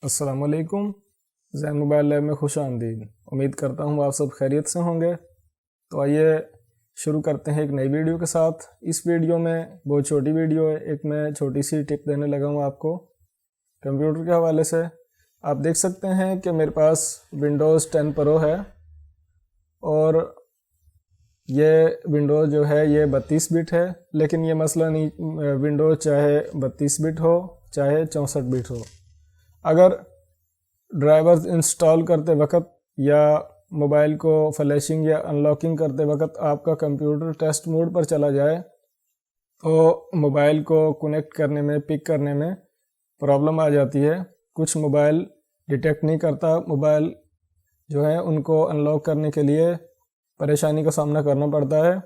अस्सलाम वालेकुम। ज़ैन mobile lab में खुश आमदीद। उम्मीद करता हूँ आप सब खैरियत से होंगे। तो आइए शुरू करते हैं एक नई वीडियो के साथ। इस वीडियो में बहुत छोटी वीडियो है, एक मैं छोटी सी टिप देने लगा हूँ आपको कंप्यूटर के हवाले से। आप देख सकते हैं कि मेरे पास विंडोज़ 10 प्रो है और ये विंडोज़ जो है ये 32 बिट है, लेकिन ये मसला नहीं, विंडोज़ चाहे 32 बिट हो चाहे 64 बिट हो, अगर ड्राइवर्स इंस्टॉल करते वक्त या मोबाइल को फ्लैशिंग या अनलॉकिंग करते वक्त आपका कंप्यूटर टेस्ट मोड पर चला जाए तो मोबाइल को कनेक्ट करने में, पिक करने में प्रॉब्लम आ जाती है। कुछ मोबाइल डिटेक्ट नहीं करता, मोबाइल जो है उनको अनलॉक करने के लिए परेशानी का सामना करना पड़ता है।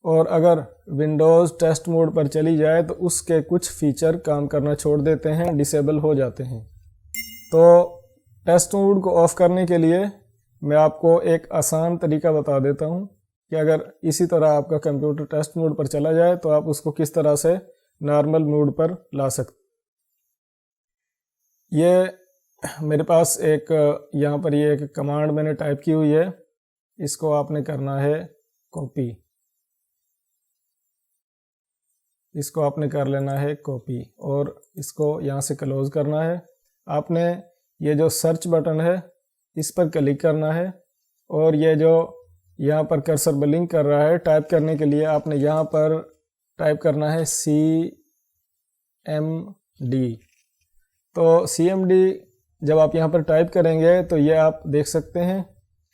और अगर विंडोज़ टेस्ट मोड पर चली जाए तो उसके कुछ फीचर काम करना छोड़ देते हैं, डिसेबल हो जाते हैं। तो टेस्ट मोड को ऑफ़ करने के लिए मैं आपको एक आसान तरीका बता देता हूं कि अगर इसी तरह आपका कंप्यूटर टेस्ट मोड पर चला जाए तो आप उसको किस तरह से नॉर्मल मोड पर ला सकते। ये मेरे पास एक यहाँ पर ये एक कमांड मैंने टाइप की हुई है, इसको आपने करना है कॉपी, इसको आपने कर लेना है कॉपी और इसको यहाँ से क्लोज करना है। आपने ये जो सर्च बटन है इस पर क्लिक करना है और ये जो यहाँ पर कर्सर ब्लिंक कर रहा है, टाइप करने के लिए आपने यहाँ पर टाइप करना है CMD। तो CMD जब आप यहाँ पर टाइप करेंगे तो ये आप देख सकते हैं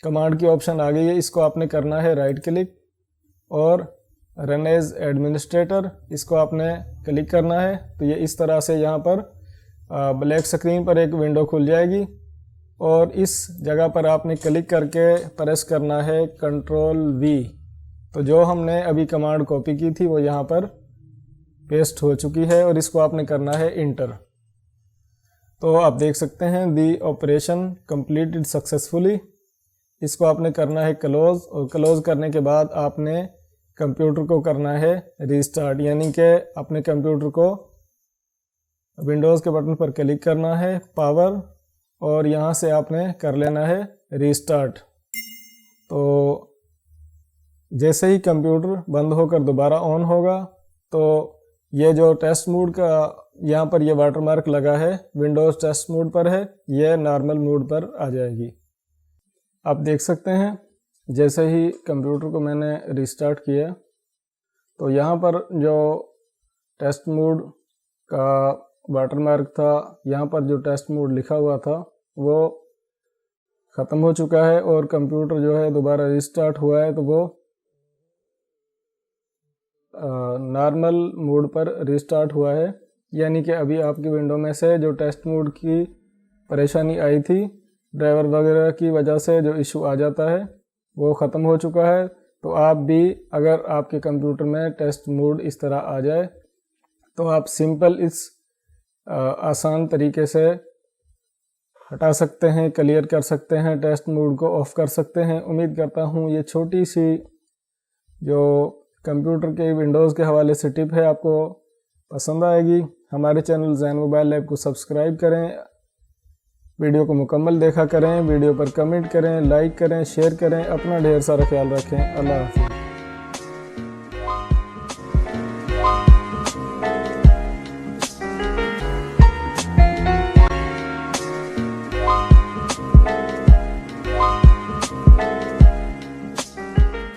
कमांड की ऑप्शन आ गई है। इसको आपने करना है राइट क्लिक और रन एज एडमिनिस्ट्रेटर, इसको आपने क्लिक करना है। तो ये इस तरह से यहाँ पर ब्लैक स्क्रीन पर एक विंडो खुल जाएगी और इस जगह पर आपने क्लिक करके प्रेस करना है Ctrl+V। तो जो हमने अभी कमांड कॉपी की थी वो यहाँ पर पेस्ट हो चुकी है और इसको आपने करना है इंटर। तो आप देख सकते हैं दी ऑपरेशन कंप्लीटेड सक्सेसफुली। इसको आपने करना है क्लोज और क्लोज करने के बाद आपने कंप्यूटर को करना है रीस्टार्ट, यानी कि अपने कंप्यूटर को विंडोज़ के बटन पर क्लिक करना है पावर और यहाँ से आपने कर लेना है रीस्टार्ट। तो जैसे ही कंप्यूटर बंद होकर दोबारा ऑन होगा तो ये जो टेस्ट मोड का यहाँ पर ये वाटरमार्क लगा है विंडोज़ टेस्ट मोड पर है, ये नॉर्मल मोड पर आ जाएगी। आप देख सकते हैं जैसे ही कंप्यूटर को मैंने रीस्टार्ट किया तो यहाँ पर जो टेस्ट मोड का वाटरमार्क था, यहाँ पर जो टेस्ट मोड लिखा हुआ था वो ख़त्म हो चुका है और कंप्यूटर जो है दोबारा रीस्टार्ट हुआ है तो वो नॉर्मल मोड पर रीस्टार्ट हुआ है। यानी कि अभी आपकी विंडो में से जो टेस्ट मोड की परेशानी आई थी, ड्राइवर वगैरह की वजह से जो इशू आ जाता है वो ख़त्म हो चुका है। तो आप भी अगर आपके कंप्यूटर में टेस्ट मोड इस तरह आ जाए तो आप सिंपल इस आसान तरीके से हटा सकते हैं, क्लियर कर सकते हैं, टेस्ट मोड को ऑफ़ कर सकते हैं। उम्मीद करता हूँ ये छोटी सी जो कंप्यूटर के विंडोज़ के हवाले से टिप है आपको पसंद आएगी। हमारे चैनल ज़ैन मोबाइल लैब को सब्सक्राइब करें, वीडियो को मुकम्मल देखा करें, वीडियो पर कमेंट करें, लाइक करें, शेयर करें। अपना ढेर सारा ख्याल रखें। अल्लाह हाफ़िज़।